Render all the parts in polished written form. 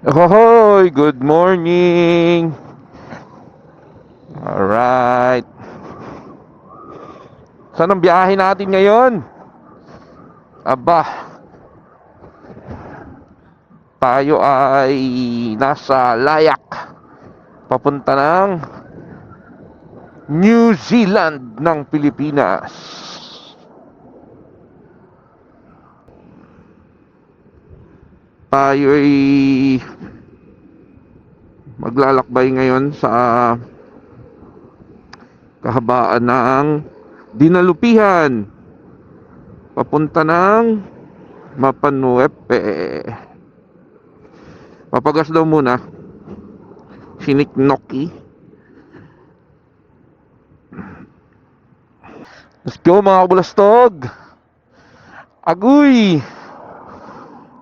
Hoy, good morning. Alright. Saan ang biyahe natin ngayon? Aba, tayo ay nasa Layak. Papunta ng New Zealand ng Pilipinas. Tayo ay maglalakbay ngayon sa kahabaan ng Dinalupihan papunta ng Mapanuepe. Papagas daw muna Siniknoki. Let's go mga kabulastog. Agoy,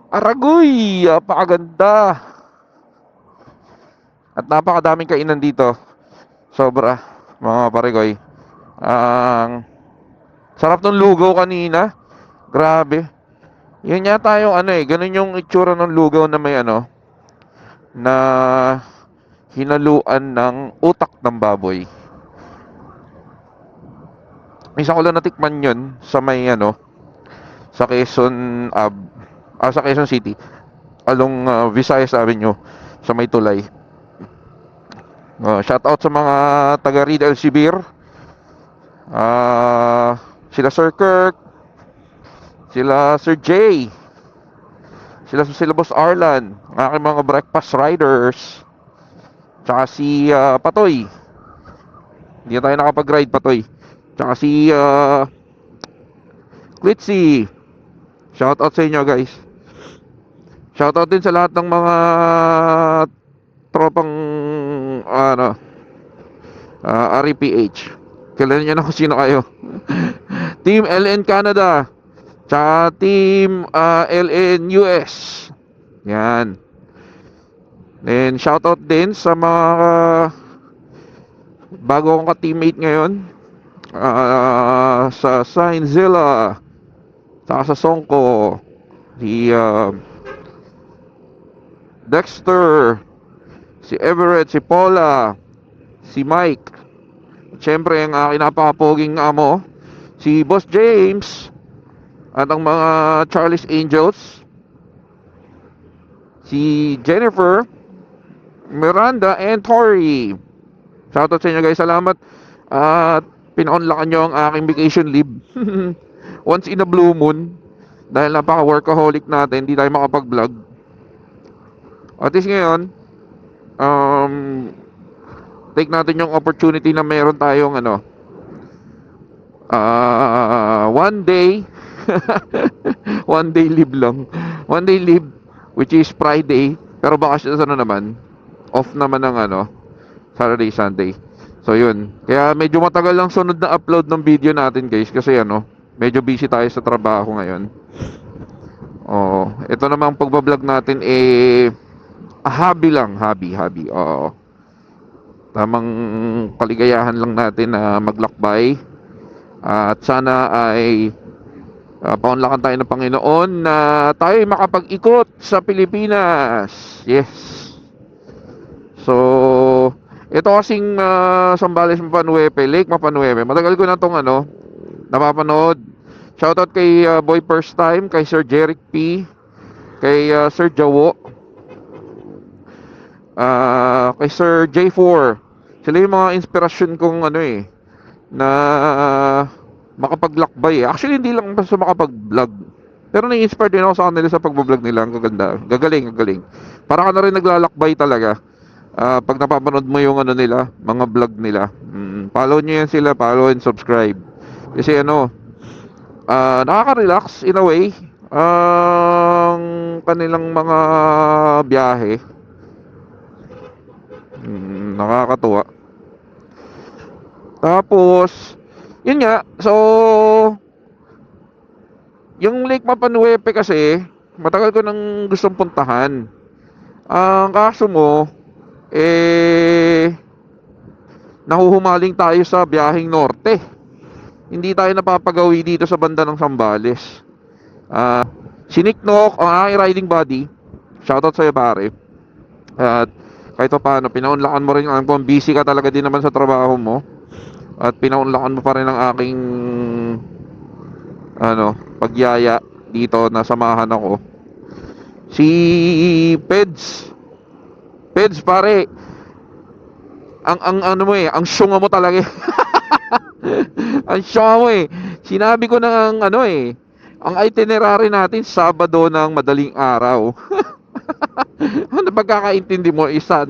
Aragoy, napakaganda. At napakadaming kainan dito. Sobra, mga paregoy. Ang sarap ng lugaw kanina. Grabe. Yun yata yung ganun yung itsura ng lugaw na may na hinaluan ng utak ng baboy. Isa ko lang natikman yun sa may sa Quezon sa Quezon City along Visayas Avenue sa may tulay. Shout out sa mga taga Reed El Sibir. Sila Sir Kirk, sila Sir Jay, sila Boss Arlan, ang aking mga breakfast riders. Tsaka si Patoy. Hindi na tayo nakapag-ride, Patoy. Tsaka si Klitzy. Shout out sa inyo, guys. Shout out din sa lahat ng mga tropang REPH. Kailan nyo na kung sino kayo. Team LN Canada, tsaka Team LN US. Yan. Then shoutout din sa mga bago akong ka-teammate ngayon, sa Sainzilla, tsaka sa Songko, si Dexter, si Everett, si Paula, si Mike. Siyempre ang aking napakapoging amo, si Boss James, at ang mga Charlie's Angels, si Jennifer, Miranda, and Tori. Shoutout sa inyo, guys. Salamat at pinaunlakan nyo ang aking vacation leave. Once in a blue moon. Dahil napaka-workaholic natin, hindi tayo makapag-vlog. At least ngayon, take natin yung opportunity na meron tayong one day one day leave lang. One day leave, which is Friday. Pero baka naman, off naman ng Saturday, Sunday. So yun, kaya medyo matagal lang sunod na upload ng video natin, guys. Kasi medyo busy tayo sa trabaho ngayon. Ito namang pagbablog natin hobby lang. Hobby. Tamang kaligayahan lang natin na maglakbay. At sana ay paunlakan tayo ng Panginoon na tayo makapag-ikot sa Pilipinas. Yes. So, ito kasing Zambales Mapanuepe, Lake Mapanuepe. Matagal ko na itong napapanood. Shoutout kay Boy First Time, kay Sir Jeric P, kay Sir Jawo, kay Sir J4. Sila yung mga inspirasyon kong na makapaglakbay. Actually, hindi lang basta makapag-vlog. Pero na-inspire din ako sa kanila sa pag-vlog nila. Ang gaganda. Gagaling. Para ka na rin naglalakbay talaga. Pag napapanood mo yung nila, mga vlog nila. Follow nyo yan sila. Follow and subscribe. Kasi nakaka-relax in a way. Ang kanilang mga biyahe. Nakakatuwa. Tapos, yun nga, so, yung Lake Mapanuepe kasi, matagal ko nang gustong puntahan. Ang kaso mo, nahuhumaling tayo sa biyaheng norte. Hindi tayo napapagawi dito sa banda ng Sambales. Si Nick Nok, ang aking riding buddy, shoutout sa'yo pare. At kahit pa paano, pinaunlakan mo rin, alam ko busy ka talaga din naman sa trabaho mo, at pinaunlakan mo pa rin ang aking pagyaya dito na samahan ako. Si Peds. Peds pare, ang ano mo ang syunga mo talaga. Ang syunga mo Sinabi ko na ang itinerary natin Sabado ng madaling araw. Ano pagkakaintindi mo sa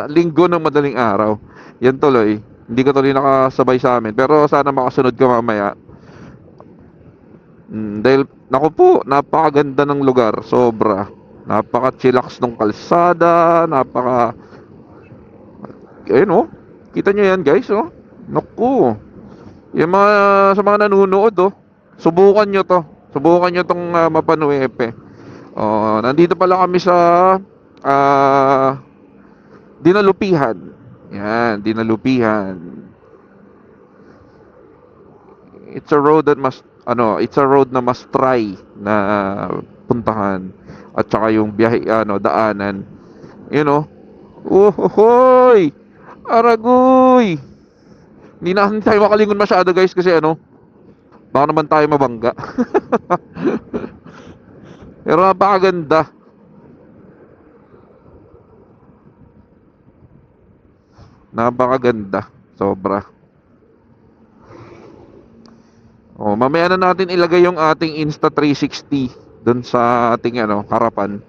Linggo ng madaling araw? Yan tuloy. Hindi ka tuloy nakasabay sa amin. Pero sana makasunod ka mamaya. Dahil, naku po, napakaganda ng lugar. Sobra. Napaka-chillax ng kalsada. Ayun Kita nyo yan guys Naku. Yung mga, sa mga nanonood subukan nyo to. Subukan nyo tong Mapanuepe. Nandito pala kami sa Dinalupihan. Yan, Dinalupihan. It's a road that it's a road na must try na puntahan. At saka yung biyahe, daanan. Uhoy! Aragoy! Hindi na tayo makalingon masyado guys kasi baka naman tayo mabangga. Pero napakaganda. Napakaganda. Sobra. Mamaya na natin ilagay yung ating Insta360 dun sa ating harapan.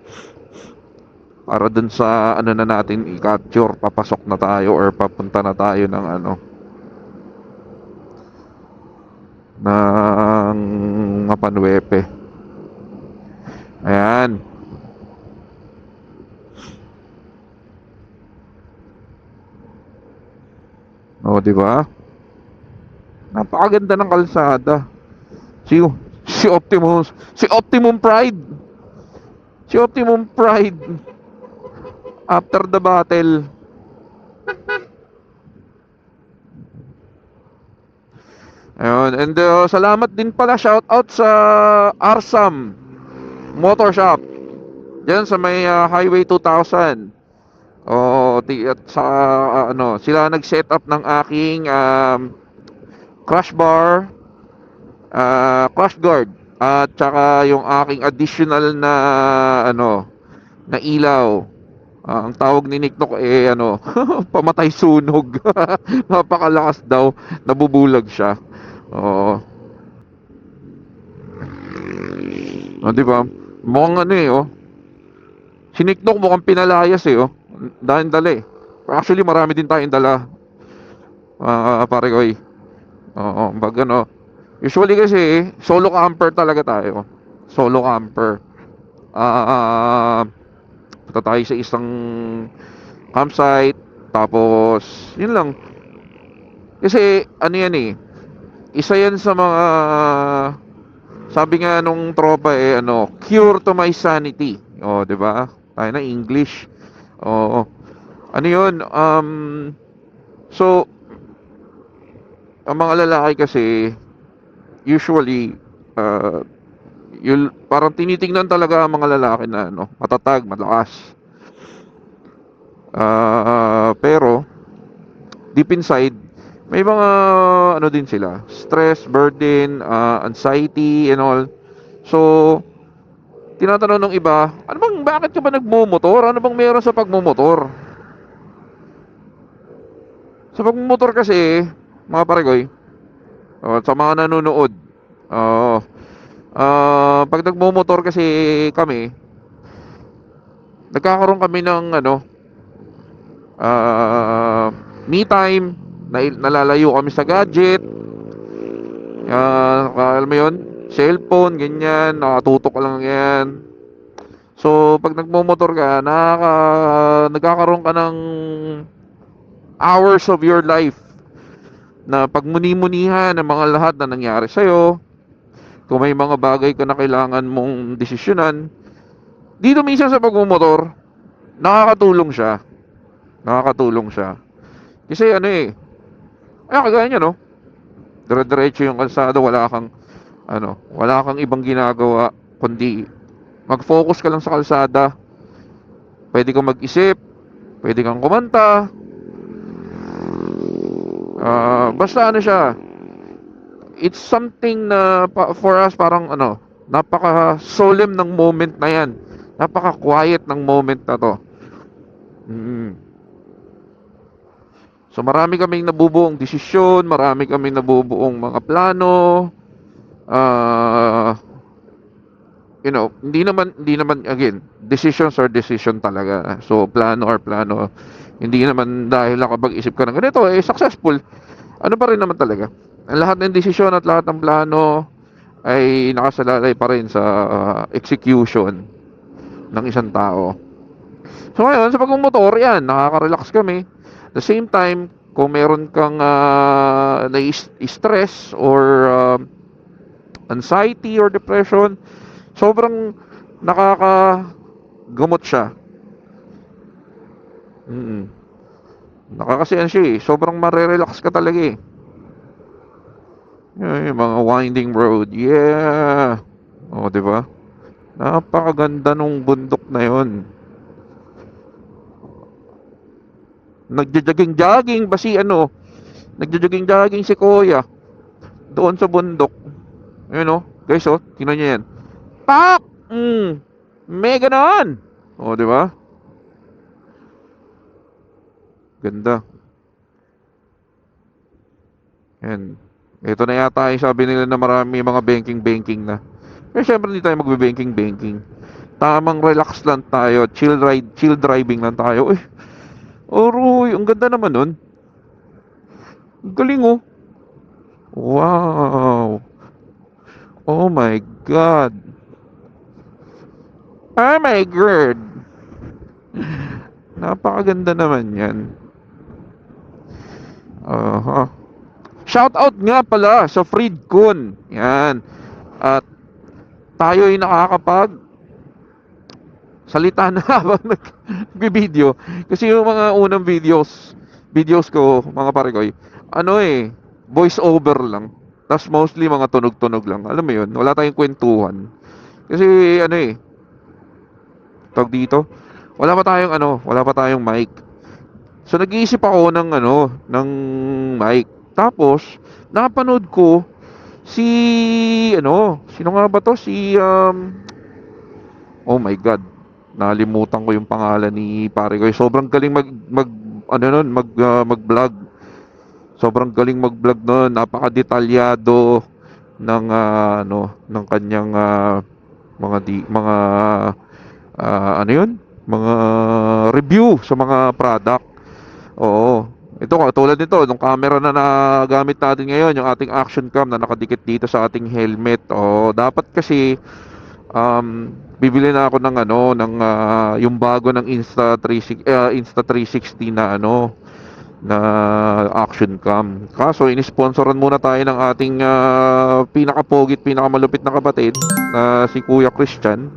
Para dun sa na natin i-capture, papasok na tayo or papunta na tayo ng ng Mapanuepe. Ayan. Di ba? Napakaganda ng kalsada. Si Optimus, si Optimum Pride. Si Optimum Pride. After the battle. Ayun, and salamat din pala, shout out sa Arsam Motor Shop. Diyan sa may Highway 2000. At sa sila nag-set up ng aking crash bar, crash guard, at saka yung aking additional na na ilaw. Ang tawag ni Nick Nook pamatay sunog. Napakalakas daw, nabubulag siya. Di ba? Mukhang si Nick Nook mukhang pinalayas dahil dala Actually, marami din tayong dala. Pare ko pag usually kasi solo camper talaga tayo. Solo camper. Punta tayo sa isang campsite, tapos yun lang. Kasi yan isa yan sa mga, sabi nga nung tropa cure to my sanity. Di ba? Tayo na English. Yun? So ang mga lalaki kasi usually parang tinitingnan talaga ang mga lalaki na matatag, malakas. Pero deep inside may mga din sila, stress, burden, anxiety and all. So tinatanong ng iba, bakit ka ba nagmumotor? Ano bang meron sa pagmumotor? Sa pagmumotor kasi, mga paregoy, sa mga nanonood, pag nagmumotor kasi kami, nagkakaroon kami ng me time, nalalayo kami sa gadget, alam mo yun, cellphone, ganyan, nakatutok lang yan. So pag nagmumotor ka, nagkakaroon ka ng hours of your life na pagmuni-munihan ng mga lahat na nangyari sa'yo. Kung may mga bagay ka na kailangan mong desisyonan, dito minsan sa pagmumotor, nakakatulong siya. Kasi kagaya niya dire-diretso yung kalsada, wala kang ibang ginagawa kundi mag-focus ka lang sa kalsada. Pwede kang mag-isip, pwede kang kumanta. Basta ano siya, it's something na for us parang ano, napaka solemn ng moment na yan. Napaka quiet ng moment na to. So marami kaming nabubuong desisyon, marami kaming nabubuong mga plano. Ah, hindi naman again, decisions are decision talaga. So plano or plano. Hindi naman dahil nakapag-isip ka ng ganito successful. Ano pa rin naman talaga. Ang lahat ng desisyon at lahat ng plano ay nakasalalay pa rin sa execution ng isang tao. So ngayon, sa pagmumotor, yan, nakaka-relax kami. At the same time, kung meron kang stress or anxiety or depression, sobrang nakakagamot siya. Nakakasiyan siya eh. Sobrang marerelax ka talaga eh. Yung mga winding road. Yeah. O, di ba? Napakaganda nung bundok na yon. Nagja-jogging-jogging ba si ano? Nagja-jogging-jogging si Kuya doon sa bundok. Ayun oh, guys oh, tingnan niyo yan. Pak! May ganon. Oh, di ba? Ganda. Yan. Ito na yata yung sabi nila na marami mga banking na. Pero syempre hindi tayo magbe-banking. Tamang relax lang tayo, chill driving lang tayo. Oroy, ang ganda naman nun. Ang galing oh. Wow. Oh my God. Oh my God. Napakaganda naman yan. Shout out nga pala sa Freedcon. Yan. At tayo ay nakakapag salita na habang nag-video. Kasi yung mga unang videos ko, mga parekoy, voice over lang. Tapos mostly mga tunog-tunog lang. Alam mo yun, wala tayong kwentuhan. Kasi tawag dito, wala pa tayong mic. So nag-iisip ako ng mic. Tapos napanood ko sino nga ba to? Oh my God. Nalimutan ko yung pangalan ni pare ko. Sobrang galing mag-vlog. Sobrang galing mag-vlog noon. Napaka-detalyado ng ng kanyang mga mga review sa mga product. Oo. Ito tulad nito, nung camera na nagamit natin ngayon, yung ating action cam na nakadikit dito sa ating helmet. Dapat kasi bibili na ako ng yung bago ng Insta360 na action cam. Kaso inisponsoran muna tayo ng ating pinakapogit, pinakamalupit na kapatid na si Kuya Christian.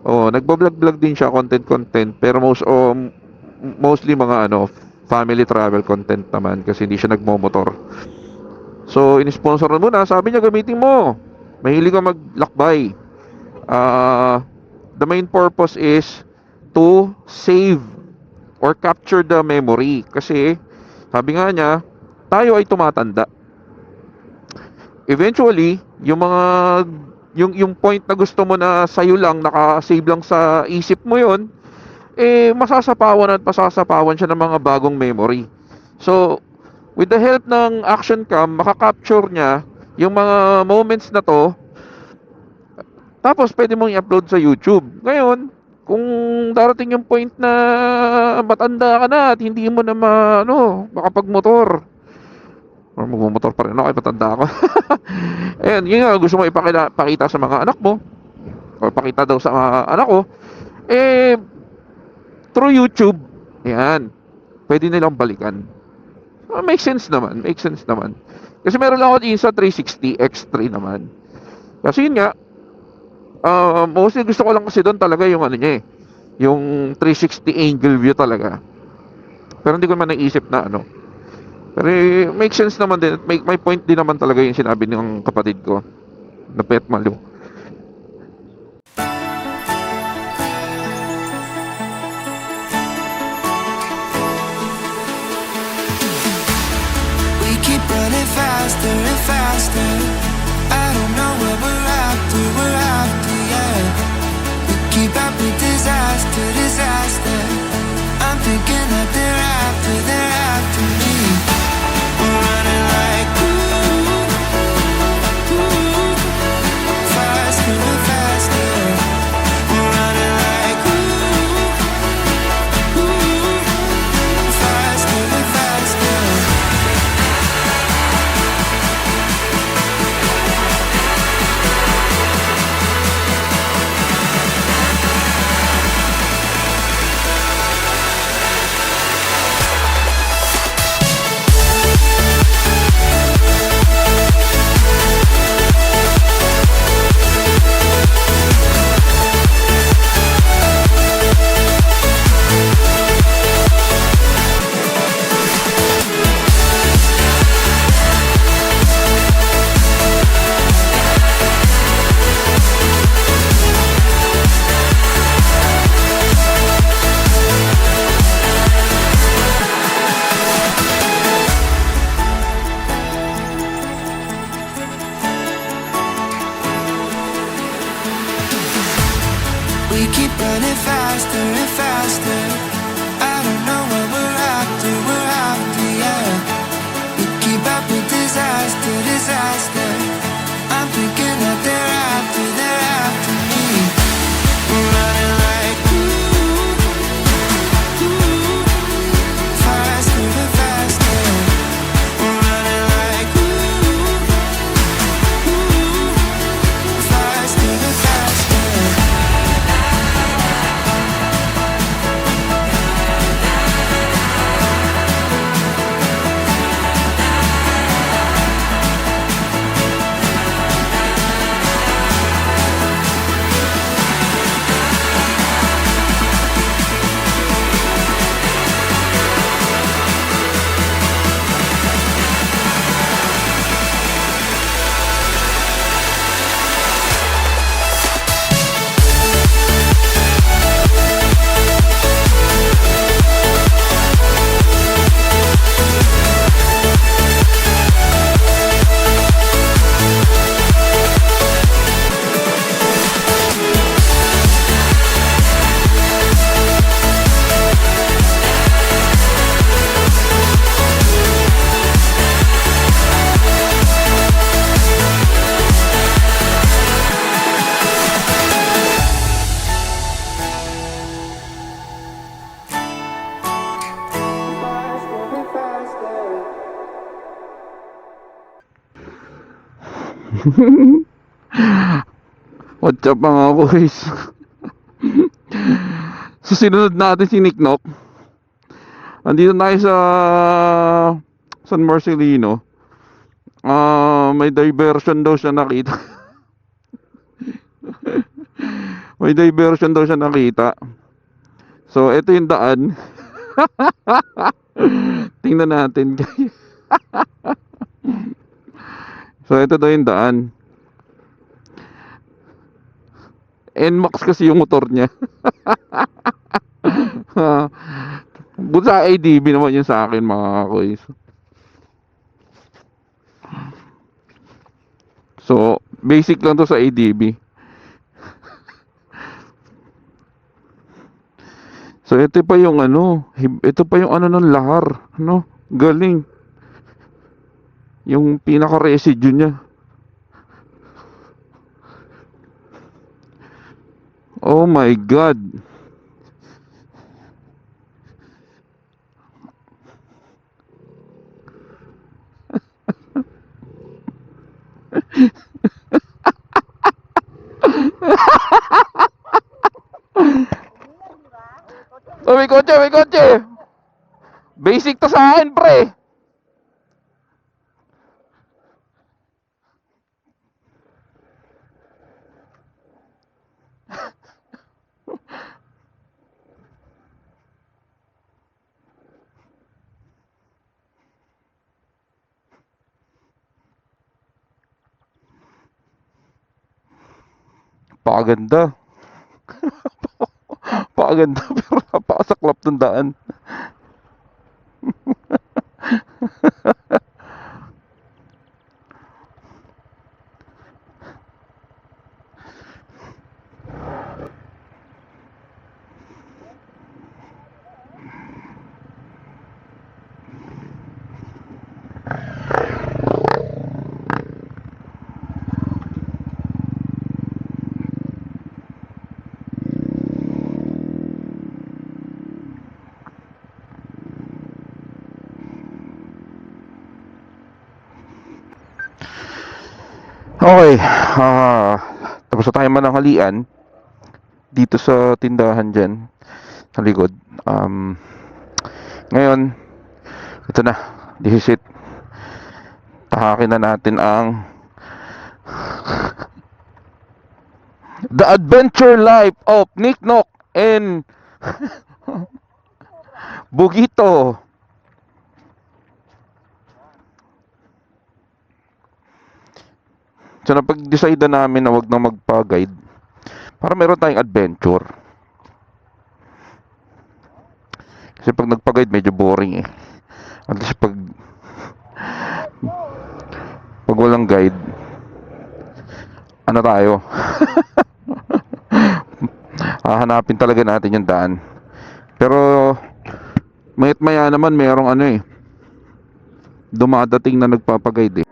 Nagba-vlog din siya, content, pero mostly mga family travel content naman kasi hindi siya nagmo-motor. So inisponsoran muna, sabi niya gamitin mo. Mahilig ka maglakbay. The main purpose is to save or capture the memory. Kasi, sabi nga niya, tayo ay tumatanda. Eventually, yung point na gusto mo na sa'yo lang, naka-save lang sa isip mo yon, masasapawan siya ng mga bagong memory. So, with the help ng action cam, makakapture niya yung mga moments na to. Tapos pwede mong i-upload sa YouTube. Ngayon, kung darating yung point na matanda ka na at hindi mo na makapagmotor. Magmumotor pa rin ako, matanda ako. Ayan, yun nga, gusto mo ipakita sa mga anak mo. O pakita daw sa mga anak ko. Through YouTube, ayan, pwede nilang balikan. Make sense naman. Kasi meron lang ako Insta360 X3 naman. Kasi yun nga, mostly gusto ko lang kasi doon talaga yung yung 360 angle view talaga. Pero hindi ko man naisip na pero make sense naman din. May point din naman talaga yung sinabi ng kapatid ko na Pet Malu. faster. I don't know what we're after, yeah. We keep up with disaster, disaster. I'm thinking that they're after me. We're running like faster and faster. We're running like faster and faster. We keep running faster and faster. I don't know what we're after, yeah. We keep up with disaster, disaster. I'm thinking that they're after me. We're running like faster and faster. We're running like faster and faster. What's up mga boys? So sinunod natin si Nick Nock. Andito tayo sa San Marcelino. May diversion daw siya nakita. May diversion daw siya nakita. So ito yung daan. Tingnan natin. So ito daw yung daan. NMAX kasi yung motor niya. Buti sa ADB naman yun sa akin mga koys. So basic lang to sa ADB. So ito pa yung ito pa yung ng lahar, no? Galing. Yung pinaka residue niya. Oh my god. Oh, may kotse, may kotse. Basic to sa akin, pre. Pakaganda. Pakaganda pero napakasaklap ng daan. Okay, tapos na tayo mananghalian dito sa tindahan dyan sa likod. Ngayon, ito na, this is it. Tahakin na natin ang The Adventure Life of Nick Nock and Bugito. So napag-decide na namin na wag na magpa-guide para meron tayong adventure. Kasi pag nagpa-guide medyo boring eh. At least pag walang guide, ano tayo? Hahanapin talaga natin yung daan. Pero mayat maya naman merong ano eh, dumadating na nagpapaguide eh.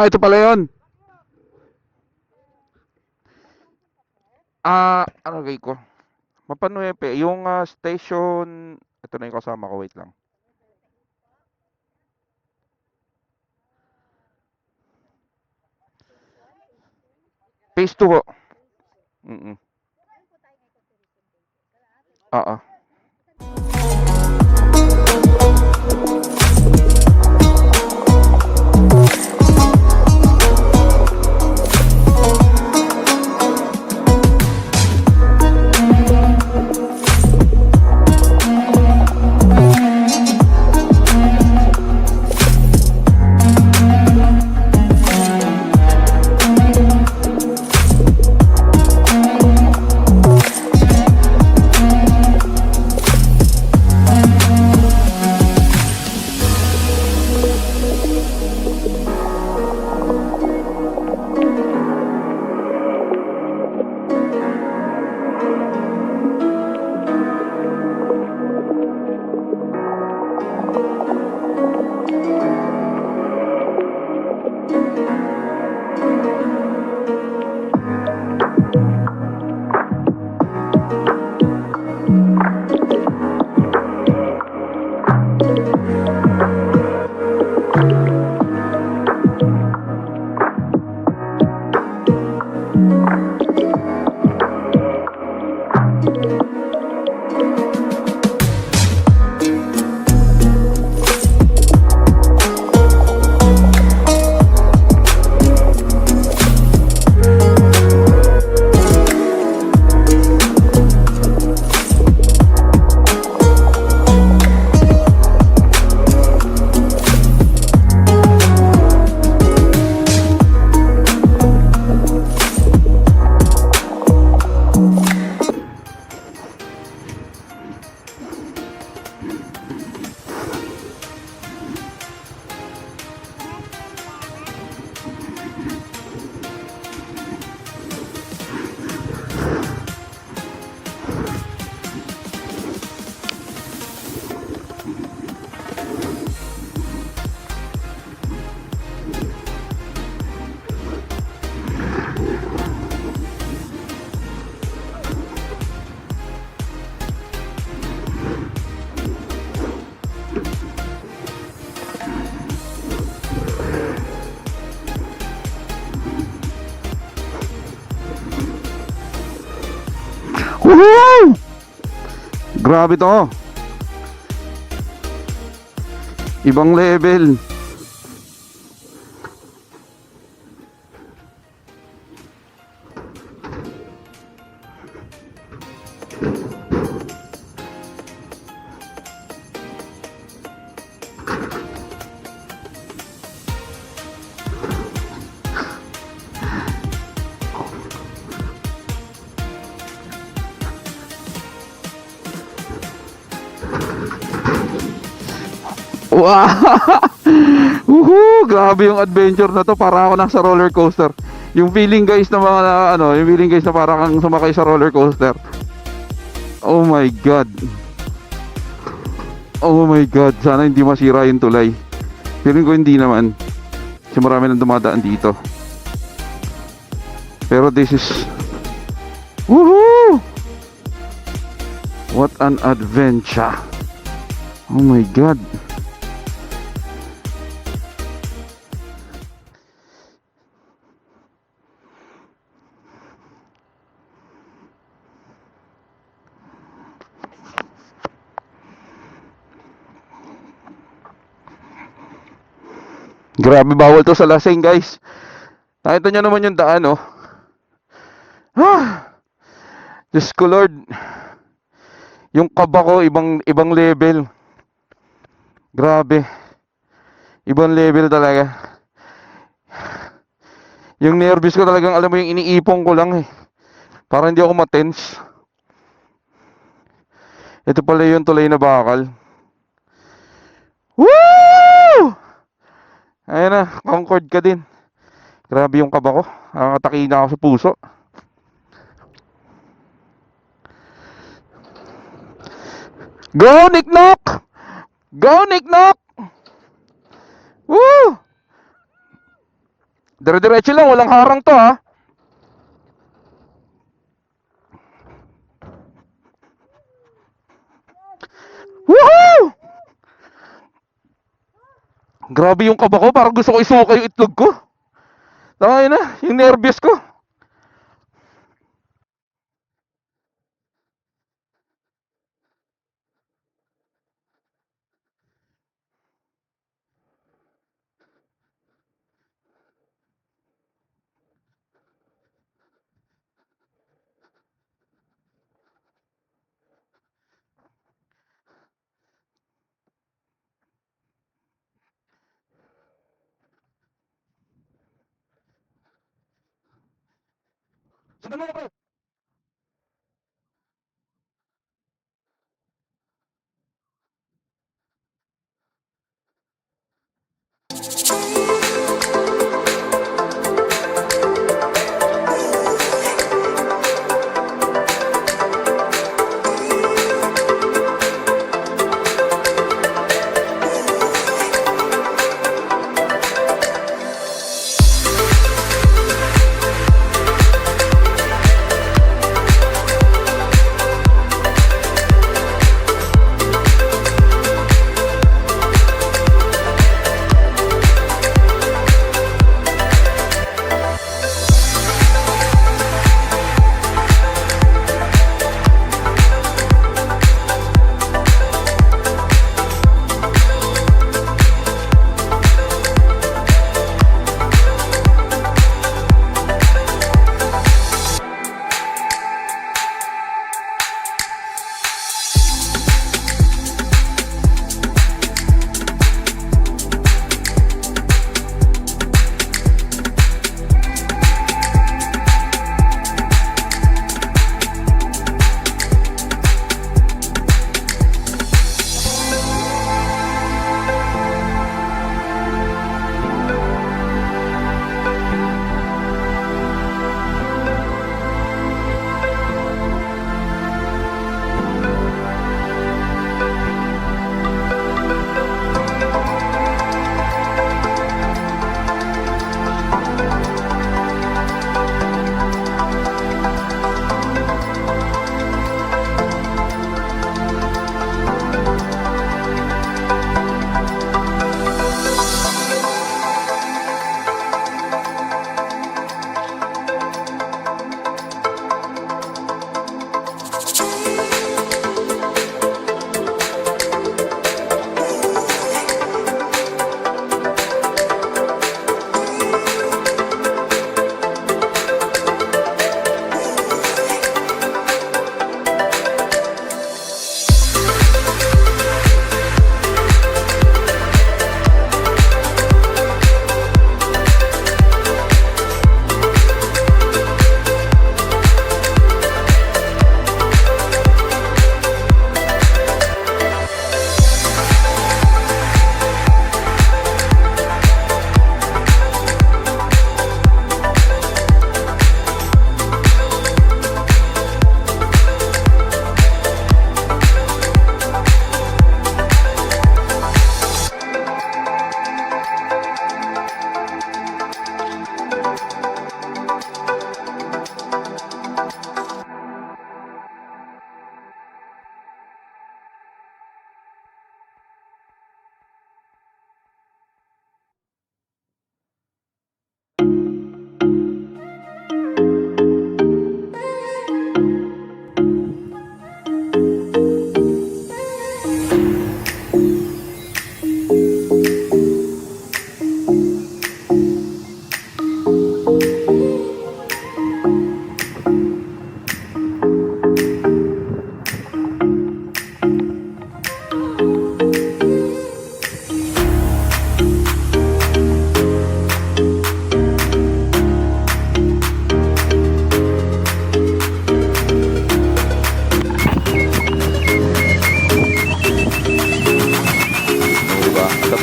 Ito pala yun. Ano gay ko? Mapanuepe. Yung station, ito na yung kasama ko. Wait lang. Phase 2 ho. Oo. Woohoo! Grabe to. Ibang level. Wow! Woohoo! Grabe yung adventure na to. Para ako nasa roller coaster. Yung feeling guys na mga yung feeling guys na para kang sumakay sa roller coaster. Oh my god. Oh my god. Sana hindi masira yung tulay. Feeling ko hindi naman. Kasi marami nang dumadaan dito. Pero this is woohoo! What an adventure. Oh my god. Grabe, bawal to sa lasing guys. Nakita nyo naman yung daan, oh. Diyos ko Lord. Yung kaba ko, ibang level. Grabe. Ibang level talaga. Yung nervous ko talagang, alam mo, yung iniipong ko lang eh. Para hindi ako matense. Ito pala yung tulay na bakal. Woo! Ayan na, concord ka din. Grabe yung kaba ko. Nakakataki na ako sa puso. Go, Nick Knock! Go, Nick Knock! Woo! Dire-diretso lang, walang harang to ha. Woohoo! Grabe yung kaba ko, parang gusto ko isuka yung itlog ko. Tama na, yung nervous ko. Sundan mo na, bro.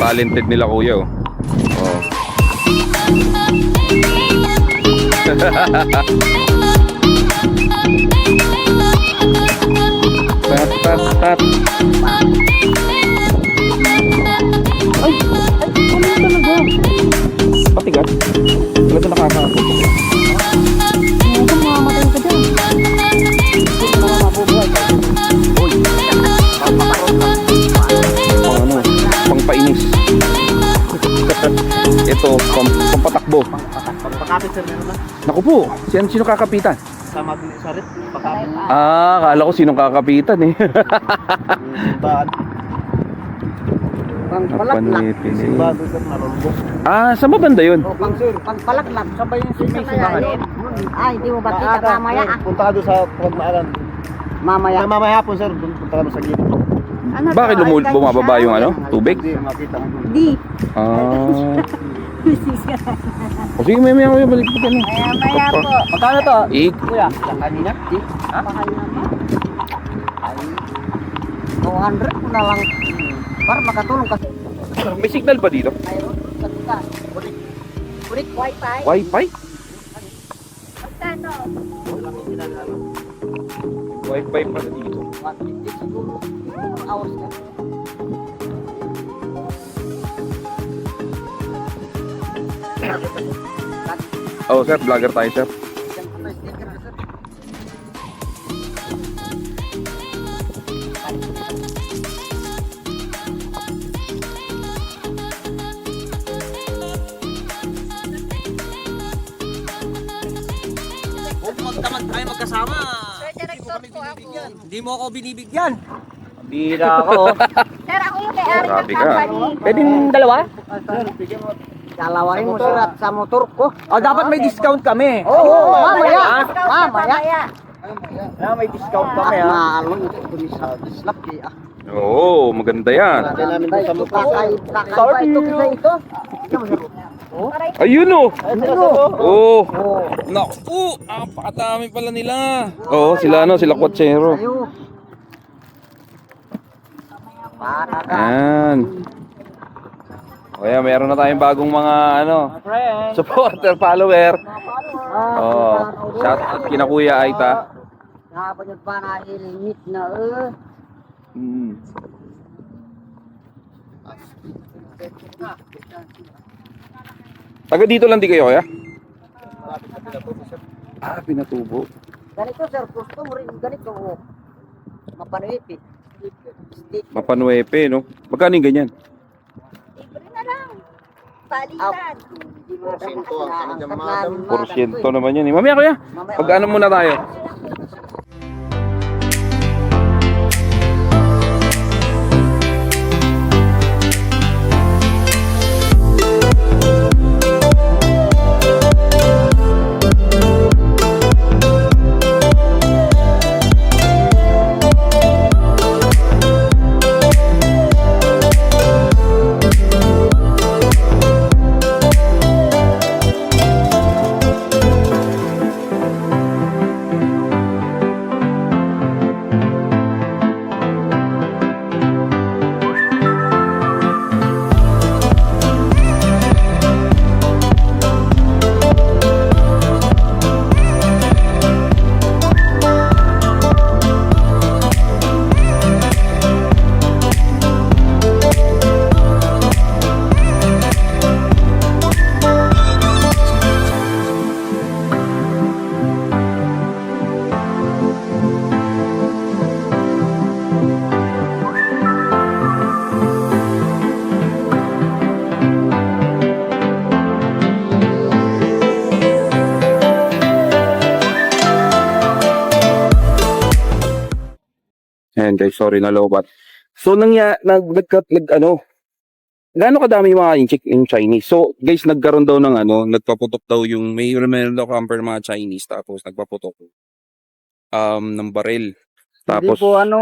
Talented nila kuya oh. Oh. Tat. Ay, ano talaga? Patigat? Talaga nakakaputok eh. Ano mamamatay ka dyan? Hindi ka naman mabubuhay. Uy, pang ano, pang painis. Ito, pampatakbo. Pagpakapit sir meron na. Naku po, sino kakapitan? Sama din sa rin. Pagkapit. Ah, kala ko sinong kakapitan eh. Simbahan. Pangpalaklak. Simbahan doon sir, nalulubog. Ah, sa banda yun? O, pangpalaklak. Sabay yung May simbahan. Ay, hindi mo ba kita mamaya? Punta ka doon sa pagmaalan. Mamaya. Mamaya hapon sir, punta ka doon sa gilid. Ano Bakit to? Ay, bumababa yung ano? siya. Tubig? Hindi makita mo. Di. Ah. O sige, may kuya, balik pa tayo. Maya po. Magkano to? Kuya. Sa kanina? Mahal naman. Ay, 200 ko na lang. Para makatulong kasi. May signal ba dito? Mayroon. Sa Ulit. Ulit wifi. Wi-Fi? Magkano? Wi-Fi pala dito. 150 siguro. Hours na. Oh, sir, vlogger tayo, sir. Huwag magdamag tayo magkasama. Hindi mo ako binibigyan. Bira ako. Sir, ako yung may-ari ng Grabe ka. company. Pwedeng dalawa? Dalawa rin mo sir at sa motor ko. Oh, dapat may discount kami. Oo, mamaya. Ah, Mamaya. may discount kami At ha. maalo ito ko sa slap ah. Oo, maganda yan. Natin namin doon sa motor. Kakaiba ito kasi ito. Ayun oh. Ano? Oh. Naku, napakadami pala nila. Oo, sila ano, sila Quatsero. Ayo. Para ka. Ayan. O yan, meron na tayong bagong mga ano, supporter, follower. Oh, shout out kina Kuya Aita. Nakapagod pa na ilimit na Hmm. Taga dito lang di kayo, Kuya? Ah, Pinatubo. Ganito sir, gusto mo rin ganito. Mapanuipit. Stick. Mapanuepe, no? Magkano yung ganyan? Libre na lang. Palitan. Porsyento naman yan eh. Mamaya, Kuya. Pag-ano muna tayo? Ayan guys, sorry na lobat. So ano, gaano kadami yung mga in Chinese? So guys, nagkaroon daw ng ano, nagpaputok daw yung, meron daw camper mga Chinese, tapos nagpaputok ng baril. Tapos, Hindi po ano.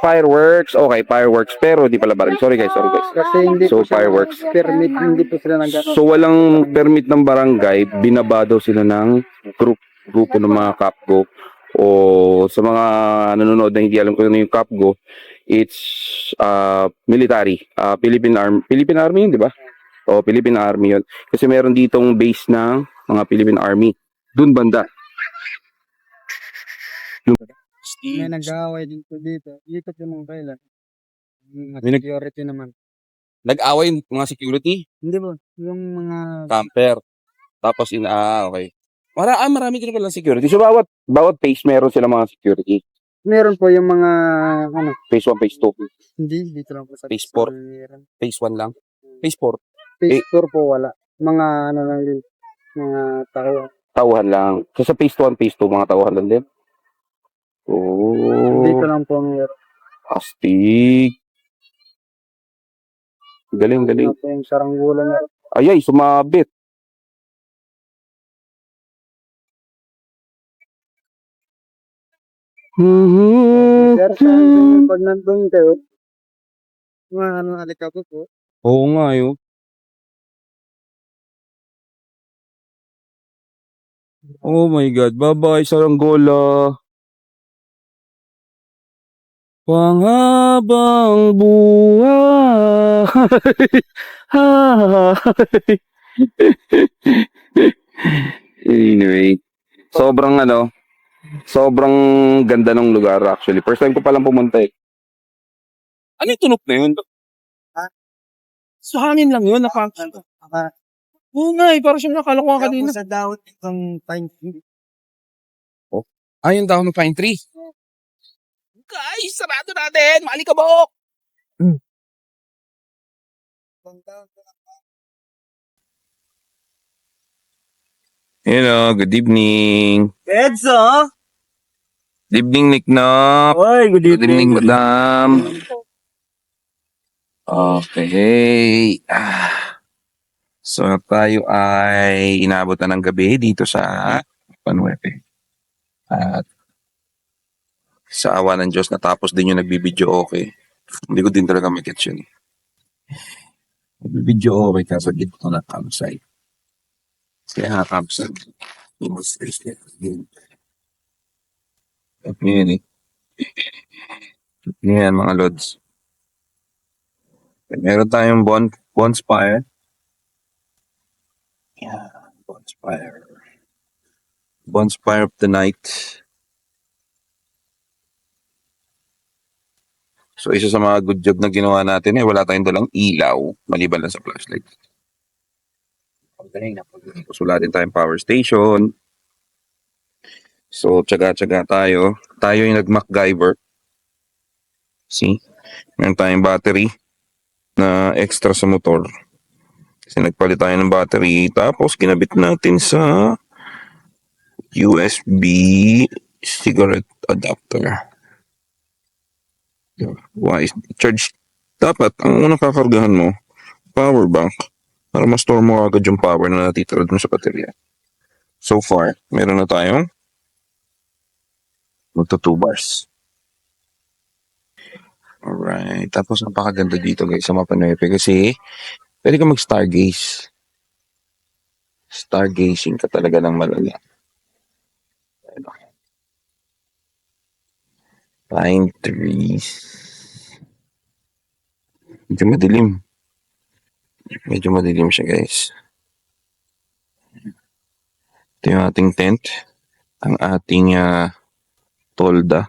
fireworks. Okay, fireworks. Pero di pala baril. Sorry guys. Kasi hindi So, po sila fireworks. permit, hindi po sila nag-ano. So walang permit ng barangay, binaba daw sila ng grupo ng mga kapgo o sa mga nanonood na hindi alam kung ano yung CAPGO, it's military. Philippine Army yun, di ba? O, Philippine Army yun. Kasi meron ditong base ng mga Philippine Army. Dun banda. May nag-aaway din po dito. Dito po nung kailan. Mga May nag- security naman. Nag-away yung mga security, Hindi po. Yung mga camper. Tapos okay. Marami din pala security. So bawat phase meron sila mga security. meron po yung mga ano, Phase 1, phase 2, hindi dito lang po sa Phase 4. meron. phase 1 lang. Phase 4, Phase 4 po wala. Mga ano lang din. Mga tao. tauhan lang. So sa phase 1, phase 2, mga tauhan lang din. Dito Oh, lang po meron. astig. Galing. Ano po yung saranggola na. Ayay, sumabit. Pero sa akin, pag nandun kayo, mga ano, alikabok po. Oo nga, yun. Oh my God. Bye-bye, Saranggola. Panghabang buhay. Anyway, sobrang ganda ng lugar actually. First time ko palang pumunta eh. Ano yung tunog na yun? Ha? Sa hangin lang yun, Oo nga eh, parang siyang nakala ko nga kanina. Sa dawat ng pine tree. Ayun daw ng pine tree. Guys, sarado natin! Maalikabok! Hello, good evening. Edso! Good evening, Nick Knock. Oy, good Good evening, madam. Okay. So, tayo ay inabot na ng gabi dito sa Panuepe. At sa awa ng Diyos, natapos din yung nagbibideo okay. Hindi ko din talaga makits yun. Nagbibideo okay kaso dito na campsite. Kaya campsite. Yan eh. Yan mga lods. Meron tayong bonfire. Yan, bonfire. Bonfire of the night. So, isa sa mga good job na ginawa natin wala tayong dalang ilaw, maliban lang sa flashlight. Tapos wala din tayong power station. So, tsaga-tsaga tayo. Tayo yung nag-MacGyver. See? Meron tayong battery na extra sa motor. Kasi nagpalit tayo ng battery. Tapos, kinabit natin sa USB cigarette adapter. Wise. Charge. Dapat, ang unang kakargahan mo, power bank. Para ma-store mo agad yung power na natitira dun sa baterya. So far, meron na tayong magto 2 bars. Alright. Tapos, napakaganda dito guys sa Mapanuepe kasi pwede ka mag-stargaze. Stargazing ka talaga ng malala. Pine trees. Medyo madilim siya guys. Ito yung ating tent. Ang ating tolda.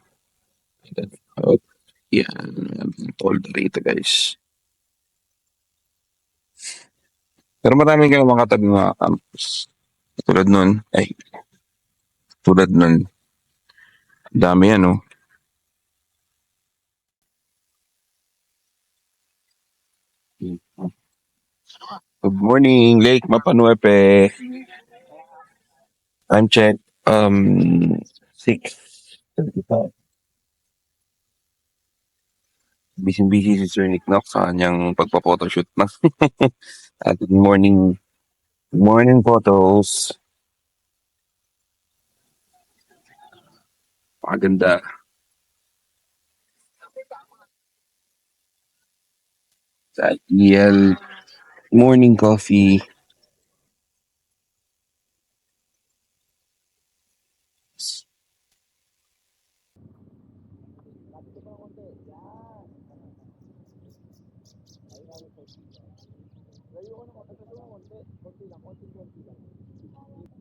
Yan. Tolda rito guys. Pero marami kang mga katabi mga campus. Tulad nun. Dami yan oh. Good morning, Lake Mapanuepe. Time check. 6:35. Busy si Sir Nick Knox sa kanyang pagpa-photoshoot na. At good morning photos. Paganda. Sa EL morning coffee. konti lang, konti lang.